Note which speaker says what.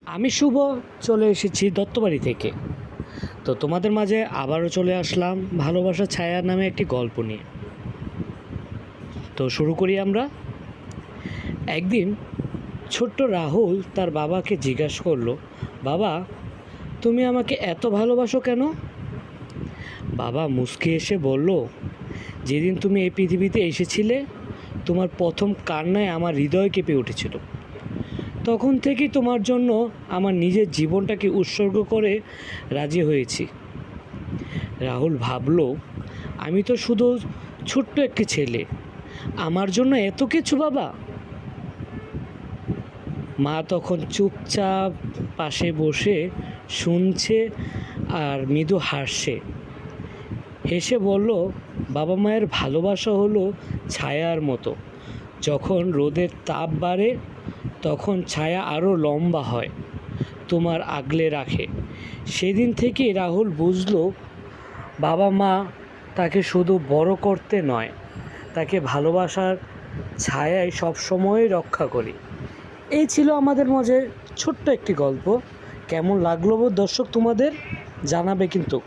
Speaker 1: আমি শুভ চলে এসেছি দত্তবাড়ি থেকে। তো তোমাদের মাঝে আবারও চলে আসলাম ভালোবাসা ছায়া নামে একটি গল্প নিয়ে। তো শুরু করি আমরা। একদিন ছোট্ট রাহুল তার বাবাকে জিজ্ঞাসা করলো, বাবা, তুমি আমাকে এত ভালোবাসো কেন? বাবা মুচকি এসে বলল, যেদিন তুমি এই পৃথিবীতে এসেছিলে তোমার প্রথম কান্নায় আমার হৃদয় কেঁপে উঠেছিল। তখন থেকেই তোমার জন্য আমার নিজের জীবনটাকে উৎসর্গ করে রাজি হয়েছি। রাহুল ভাবল, আমি তো শুধু ছোট্ট একটি ছেলে, আমার জন্য এত কিছু বাবা। মা তখন চুপচাপ পাশে বসে শুনছে আর মৃদু হাসছে। হেসে বলল, বাবা মায়ের ভালোবাসা হলো ছায়ার মতো। যখন রোদের তাপ বাড়ে তখন ছায়া আরও লম্বা হয়, তোমার আগলে রাখে। সেদিন থেকে রাহুল বুঝলো, বাবা মা তাকে শুধু বড় করতে নয়, তাকে ভালোবাসার ছায়ায় সবসময় রক্ষা করি। এই ছিল আমাদের মাঝে ছোট্ট একটি গল্প। কেমন লাগলো দর্শক তোমাদের জানাবে কিন্তু।